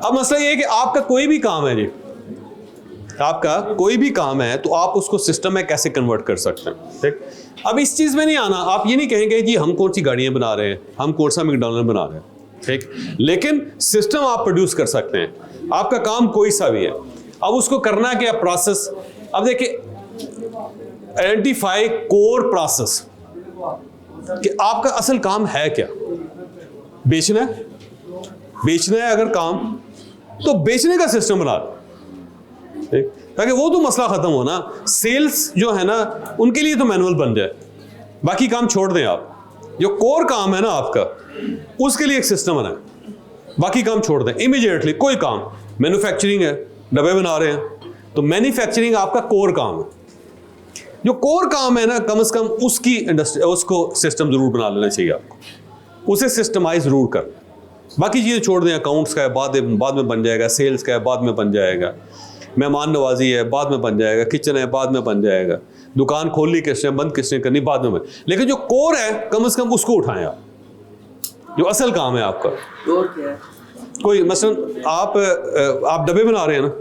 अब मसला ये है कि आपका कोई भी काम है जी, आपका कोई भी काम है तो आप उसको सिस्टम में कैसे कन्वर्ट कर सकते हैं, ठीक। अब इस चीज़ में नहीं आना, आप ये नहीं कहेंगे जी हम कौन सी गाड़ियाँ बना रहे हैं, हम कौन सा मैकडॉनल्ड बना रहे हैं, ठीक। लेकिन सिस्टम आप प्रोड्यूस कर सकते हैं, आपका काम कोई सा भी है। अब उसको करना क्या प्रोसेस, अब देखिए आइडेंटिफाई कोर प्रोसेस कि आपका असल काम है क्या। बेचना है, बेचना है अगर काम तो बेचने का सिस्टम बना दो, ताकि वो तो मसला खत्म हो ना। सेल्स जो है ना उनके लिए तो मैनुअल बन जाए, बाकी काम छोड़ दें। आप जो कोर काम है ना आपका उसके लिए एक सिस्टम बनाए, बाकी काम छोड़ दें इमीडिएटली। कोई काम मैन्युफैक्चरिंग है, डब्बे बना रहे हैं तो मैन्युफैक्चरिंग आपका कोर काम है। जो कोर काम है ना कम से कम उसकी इंडस्ट्री उसको सिस्टम जरूर बना लेना चाहिए आपको, उसे सिस्टमाइज जरूर कर। बाकी चीज़ें छोड़ दें, अकाउंट्स का है बाद में बन जाएगा, सेल्स का है बाद में बन जाएगा, मेहमान नवाजी है बाद में बन जाएगा, किचन है बाद में बन जाएगा, दुकान खोलनी किसने बंद किसने करनी बाद में बन। लेकिन जो कोर है कम से कम उसको उठाएं आप, जो असल काम है आपका। कोर क्या है? कोई मसलन आप डब्बे बना रहे हैं ना,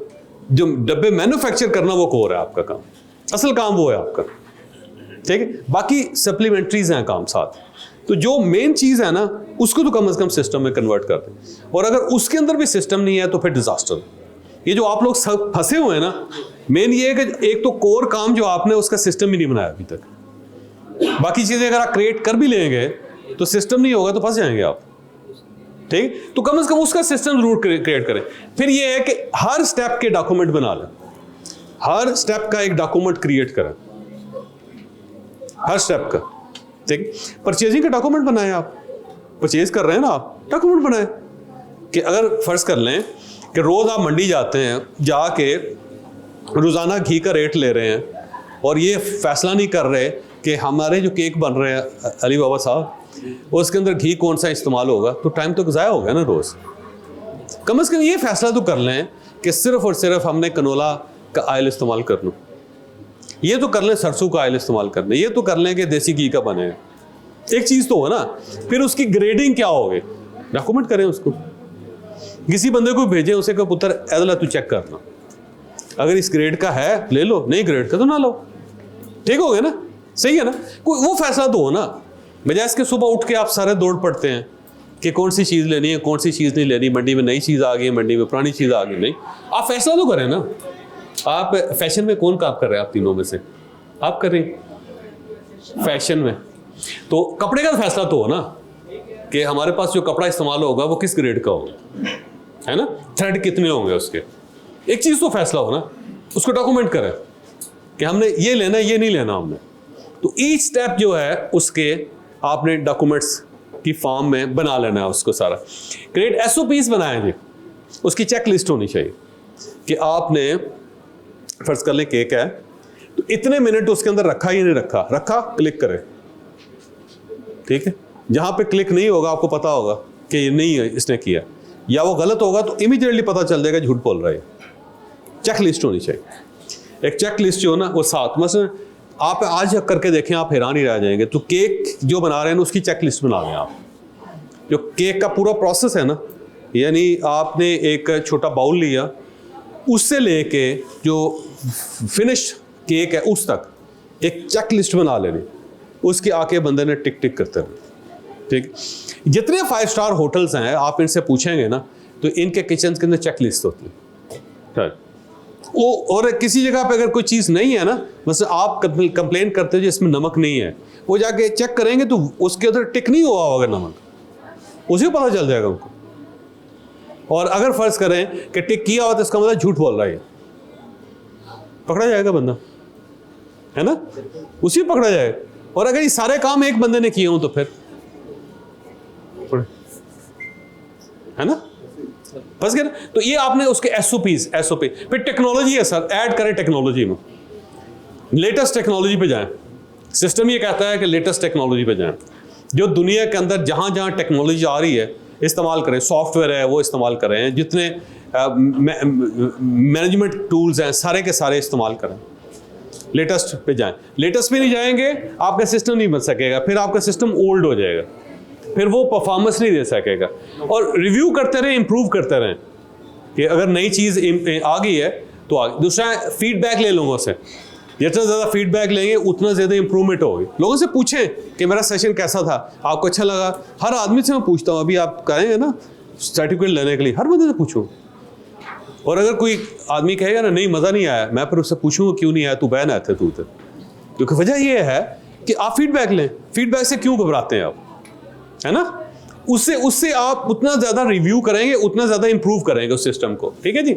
जो डब्बे मैन्युफैक्चर करना वो कोर है आपका काम, असल काम वो है आपका, ठीक है। बाकी सप्लीमेंट्रीज हैं काम साथ। तो जो मेन चीज़ है ना उसको तो कम से कम सिस्टम में कन्वर्ट कर दें, और अगर उसके अंदर भी सिस्टम नहीं है तो फिर डिजास्टर। ये जो आप लोग सब फंसे हुए हैं ना, मेन ये है कि एक तो कोर काम जो आपने उसका सिस्टम ही नहीं बनाया अभी तक। बाकी चीज़ें अगर आप क्रिएट कर भी लेंगे तो सिस्टम नहीं होगा तो फंस जाएंगे आप, ठीक। तो कम से कम उसका सिस्टम जरूर क्रिएट करें। फिर ये है कि हर स्टेप के डॉक्यूमेंट बना लें, हर स्टेप का एक डॉक्यूमेंट क्रिएट करें, हर स्टेप का, ठीक। परचेजिंग का डॉक्यूमेंट बनाएं, आप परचेज कर रहे हैं ना आप, डॉक्यूमेंट बनाएं कि अगर फर्ज कर लें कि रोज आप मंडी जाते हैं, जाके रोजाना घी का रेट ले रहे हैं और ये फैसला नहीं कर रहे कि हमारे जो केक बन रहे हैं अली बाबा साहब उसके अंदर घी कौन सा इस्तेमाल होगा, तो टाइम तो ज़ाया हो गया ना रोज। कम से कम ये फैसला तो कर लें कि सिर्फ और सिर्फ हमने कनोला का ऑयल इस्तेमाल करना, ये तो कर लें सरसों का ऑयल इस्तेमाल करना, ये तो कर लें कि देसी घी का बने। एक चीज़ तो हो ना। फिर उसकी ग्रेडिंग क्या होगी, डॉक्यूमेंट करें उसको, किसी बंदे को भेजें, उसे कहो पुत्र ऐदला तू चेक करना, अगर इस ग्रेड का है ले लो, नहीं ग्रेड का तो ना लो, ठीक हो गया ना, सही है ना। कोई वो फैसला तो हो ना, बजाय इसके सुबह उठ के आप सारे दौड़ पड़ते हैं कि कौन सी चीज़ लेनी है कौन सी चीज़ नहीं लेनी, मंडी में नई चीज़ आ गई, मंडी में पुरानी चीज़ आ गई। नहीं, आप फैसला तो करें ना। आप फैशन में कौन काम कर रहे हैं, आप तीनों में से आप कर रहे हैं फैशन में, तो कपड़े का फैसला तो हो ना कि हमारे पास जो कपड़ा इस्तेमाल होगा वो किस ग्रेड का होगा, है ना, थ्रेड कितने होंगे उसके, एक चीज़ तो फैसला हो ना, उसको डॉक्यूमेंट करें कि हमने ये लेना है ये नहीं लेना हमने। तो ईच स्टेप जो है उसके आपने डॉक्यूमेंट्स की फॉर्म में बना लेना है उसको सारा। क्रिएट SOPs बनाए जी, उसकी चेक लिस्ट होनी चाहिए कि आपने फर्ज कर लें केक है तो इतने मिनट उसके अंदर रखा या नहीं रखा, रखा क्लिक करें, ठीक है। जहां पे क्लिक नहीं होगा आपको पता होगा कि ये नहीं है इसने किया, या वो गलत होगा तो इमीडिएटली पता चल जाएगा झूठ बोल रहा है। चेक लिस्ट होनी चाहिए, एक चेक लिस्ट जो है ना वो साथ, मसलन आप आज करके देखें आप हैरान ही रह जाएंगे। तो केक जो बना रहे हैं ना उसकी चेक लिस्ट बना लें आप, जो केक का पूरा प्रोसेस है ना, यानी आपने एक छोटा बाउल लिया, उससे लेके जो फिनिश केक है उस तक एक चेक लिस्ट बना लेनी, उसके आके बंदे ने टिक टिक करते रहे, ठीक। जितने 5 स्टार होटल्स हैं आप इनसे पूछेंगे ना तो इनके किचन के अंदर चेक लिस्ट होती है वो, और किसी जगह पे अगर कोई चीज़ नहीं है ना, मतलब आप कंप्लेन करते हो जिसमें नमक नहीं है, वो जाके चेक करेंगे तो उसके अंदर टिक नहीं हुआ होगा नमक, उसे पता चल जाएगा उनको। और अगर फर्ज करें कि टिक किया हुआ तो इसका मतलब झूठ बोल रहा है, पकड़ा जाएगा बंदा, है ना, उसी पकड़ा जाएगा। और अगर ये सारे काम एक बंदे ने किए हों तो फिर है ना, बस क्या। तो ये आपने उसके SOP। फिर टेक्नोलॉजी है सर, ऐड करें टेक्नोलॉजी में, लेटेस्ट टेक्नोलॉजी पे जाएं। सिस्टम ये कहता है कि लेटेस्ट टेक्नोलॉजी पे जाएं, जो दुनिया के अंदर जहां जहां टेक्नोलॉजी आ रही है इस्तेमाल करें, सॉफ्टवेयर है वो इस्तेमाल करें, जितने मैनेजमेंट टूल्स हैं सारे के सारे इस्तेमाल करें, लेटेस्ट पे जाएं। लेटेस्ट पे नहीं जाएंगे आपका सिस्टम नहीं बन सकेगा, फिर आपका सिस्टम ओल्ड हो जाएगा, फिर वो परफॉर्मेंस नहीं दे सकेगा। और रिव्यू करते रहें, इंप्रूव करते रहें, कि अगर नई चीज़ आ गई है तो आ गई। दूसरा फीडबैक ले लोगों से, जितना ज़्यादा फीडबैक लेंगे उतना ज़्यादा इंप्रूवमेंट होगी। लोगों से पूछें कि मेरा सेशन कैसा था, आपको अच्छा लगा। हर आदमी से मैं पूछता हूँ, अभी आप कहेंगे ना सर्टिफिकेट लेने के लिए, हर बंदे से पूछो। और अगर कोई आदमी कहेगा ना नहीं मज़ा नहीं आया, मैं फिर उससे पूछूंगा क्यों नहीं आया, तू बैन आए थे तू तो। क्योंकि वजह ये है कि आप फीडबैक लें। फीडबैक से क्यों घबराते हैं आप, है ना? उससे आप उतना ज़्यादा रिव्यू करेंगे, उतना ज़्यादा इंप्रूव करेंगे उस सिस्टम को। ठीक है जी।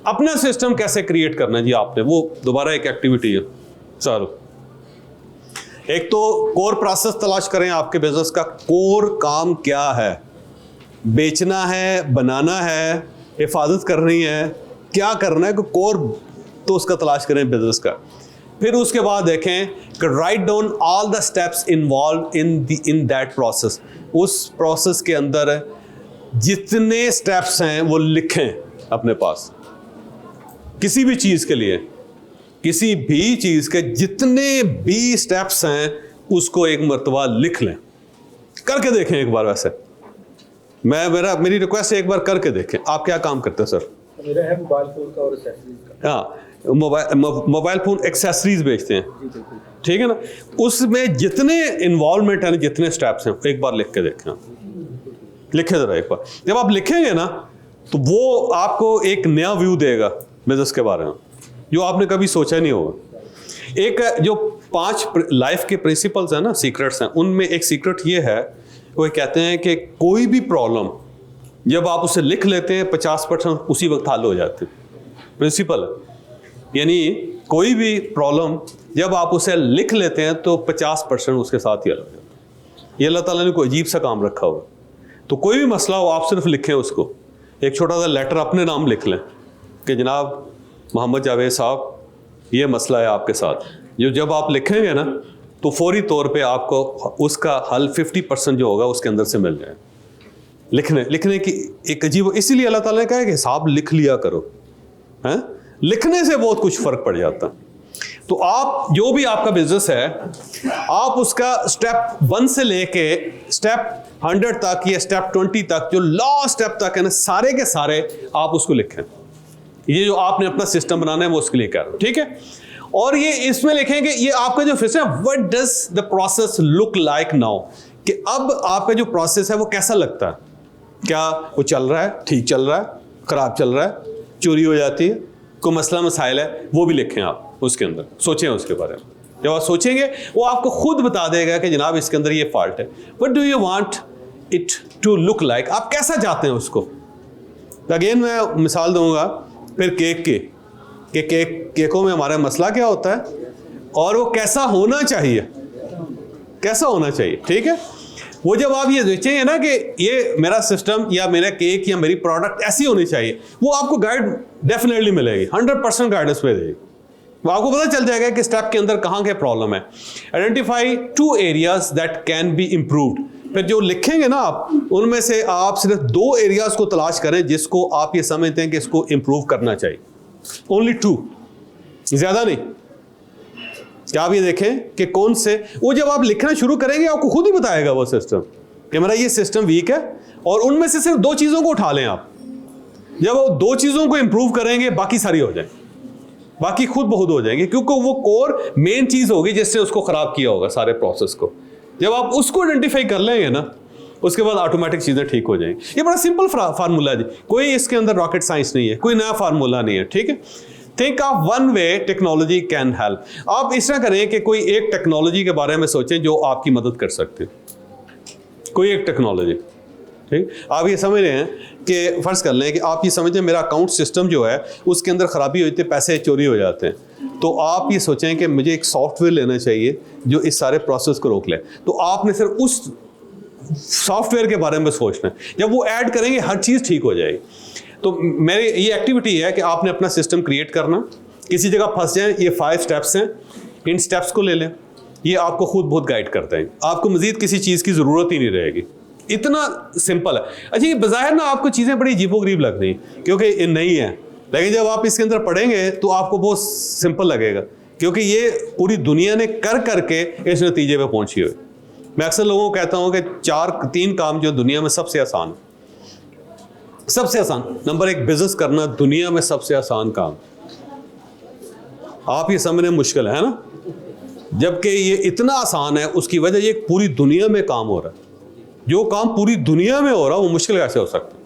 अपना सिस्टम कैसे क्रिएट करना है जी आपने, वो दोबारा एक एक्टिविटी है। चलो, एक तो कोर प्रोसेस तलाश करें आपके बिजनेस का। कोर काम क्या है, बेचना है, बनाना है, हिफाजत करनी है, क्या करना है, कोर तो उसका तलाश करें बिजनेस का। फिर उसके बाद देखें कि write down all the steps involve in that process. उस प्रोसेस के अंदर जितने स्टेप्स हैं वो लिखें अपने पास। किसी भी चीज़ के लिए, किसी भी चीज़ के जितने भी स्टेप्स हैं उसको एक मर्तबा लिख लें। करके देखें एक बार। वैसे मेरी रिक्वेस्ट है एक बार करके देखें। आप क्या काम करते हैं सर? मेरा है मोबाइल फ़ोन का और एक्सेसरीज का। हाँ, मोबाइल फ़ोन एक्सेसरीज बेचते हैं, ठीक है ना? उसमें जितने इन्वॉल्वमेंट है ना, जितने स्टेप्स हैं, एक बार लिख के देखें। लिखे ज़रा एक बार। जब आप लिखेंगे ना तो वो आपको एक नया व्यू देगा बिजनेस के बारे में जो आपने कभी सोचा नहीं होगा। एक जो 5 लाइफ के प्रिंसिपल्स हैं ना, सीक्रेट्स हैं, उनमें एक सीक्रेट ये है, वो कहते हैं कि कोई भी प्रॉब्लम जब आप उसे लिख लेते हैं 50% उसी वक्त हल हो जाती है। प्रिंसिपल यानी कोई भी प्रॉब्लम जब आप उसे लिख लेते हैं तो 50% उसके साथ ही हल हो जाता है। ये अल्लाह ताला ने कोई अजीब सा काम रखा हुआ। तो कोई भी मसला हो आप सिर्फ लिखें उसको, एक छोटा सा लेटर अपने नाम लिख लें कि जनाब मोहम्मद जावेद साहब ये मसला है आपके साथ। जब आप लिखेंगे ना तो फौरी तौर पे आपको उसका हल 50% जो होगा उसके अंदर से मिल जाए। लिखने की एक अजीब, इसीलिए अल्लाह ताला ने कहा है कि हिसाब लिख लिया करो, हैं? लिखने से बहुत कुछ फ़र्क पड़ जाता। तो आप जो भी आपका बिजनेस है, आप उसका स्टेप 1 से लेके स्टेप 100 तक या स्टेप 20 तक, जो लास्ट स्टेप तक है ना, सारे के सारे आप उसको लिखें। ये जो आपने अपना सिस्टम बनाना है वो उसके लिए कर रहे हो, ठीक है? और ये इसमें लिखेंगे ये आपका जो system, what does the process look like now, कि अब आपका जो प्रोसेस है वो कैसा लगता है। क्या वो चल रहा है, ठीक चल रहा है, खराब चल रहा है, चोरी हो जाती है, कोई मसला मसाइल है, वो भी लिखें आप उसके अंदर। सोचें उसके बारे में। जब आप सोचेंगे वो आपको खुद बता देगा कि जनाब इसके अंदर ये फॉल्ट है। What do you want it to look like, आप कैसा चाहते हैं उसको। अगेन मैं मिसाल दूंगा फिर केक की, कि केकों में हमारा मसला क्या होता है और वो कैसा होना चाहिए, कैसा होना चाहिए, ठीक है? वो जब आप ये सोचेंगे ना कि ये मेरा सिस्टम या मेरा केक या मेरी प्रोडक्ट ऐसी होनी चाहिए, वो आपको गाइड डेफिनेटली मिलेगी, 100% गाइडेंस मिलेगी। वो आपको पता चल जाएगा कि स्टेप के अंदर कहाँ के प्रॉब्लम है। Identify 2 areas that can be improved. फिर जो लिखेंगे ना आप, उनमें से आप सिर्फ 2 एरियाज को तलाश करें जिसको आप ये समझते हैं कि इसको इम्प्रूव करना चाहिए। ओनली 2, ज़्यादा नहीं। क्या आप ये देखें कि कौन से, वो जब आप लिखना शुरू करेंगे आपको खुद ही बताएगा वो सिस्टम कि मेरा ये सिस्टम वीक है, और उनमें से सिर्फ 2 चीज़ों को उठा लें आप। जब वो 2 चीज़ों को इंप्रूव करेंगे बाकी सारी हो जाए, बाकी खुद बहुत हो जाएंगे, क्योंकि वो कोर मेन चीज़ होगी जिससे उसको ख़राब किया होगा सारे प्रोसेस को। जब आप उसको आइडेंटिफाई कर लेंगे ना, उसके बाद ऑटोमेटिक चीज़ें ठीक हो जाएंगी। ये बड़ा सिंपल फार्मूला है जी, कोई इसके अंदर रॉकेट साइंस नहीं है, कोई नया फार्मूला नहीं है, ठीक है? Think of one way technology can help. आप इस तरह करें कि कोई एक टेक्नोलॉजी के बारे में सोचें जो आपकी मदद कर सकते हैं, कोई एक टेक्नोलॉजी, ठीक? आप ये समझ रहे हैं कि फ़र्ज़ कर लें कि आप ये समझें मेरा अकाउंट सिस्टम जो है उसके अंदर ख़राबी होती है, पैसे चोरी हो जाते हैं, तो आप ये सोचें कि मुझे एक सॉफ्टवेयर लेना चाहिए जो इस सारे प्रोसेस को रोक ले। तो आपने सिर्फ उस सॉफ्टवेयर के बारे में सोचना है, जब वो ऐड करेंगे हर चीज़ ठीक हो जाएगी। तो मेरी ये एक्टिविटी है कि आपने अपना सिस्टम क्रिएट करना, किसी जगह फंस जाएं, ये 5 स्टेप्स हैं, इन स्टेप्स को ले लें, ये आपको खुद बहुत गाइड करते हैं, आपको मज़ीद किसी चीज़ की ज़रूरत ही नहीं रहेगी। इतना सिंपल है। अच्छा, ये बज़ाहिर ना आपको चीज़ें बड़ी अजीबोगरीब लग रही क्योंकि ये नहीं है, लेकिन जब आप इसके अंदर पढ़ेंगे तो आपको बहुत सिंपल लगेगा, क्योंकि ये पूरी दुनिया ने कर करके इस नतीजे पर पहुँची हुई। मैं अक्सर लोगों को कहता हूँ कि 3 काम जो दुनिया में सबसे आसान है, सबसे आसान, नंबर 1, बिजनेस करना दुनिया में सबसे आसान काम। आप ये समझने मुश्किल है ना, जबकि ये इतना आसान है, उसकी वजह ये पूरी दुनिया में काम हो रहा है। जो काम पूरी दुनिया में हो रहा है वो मुश्किल कैसे हो सकता है?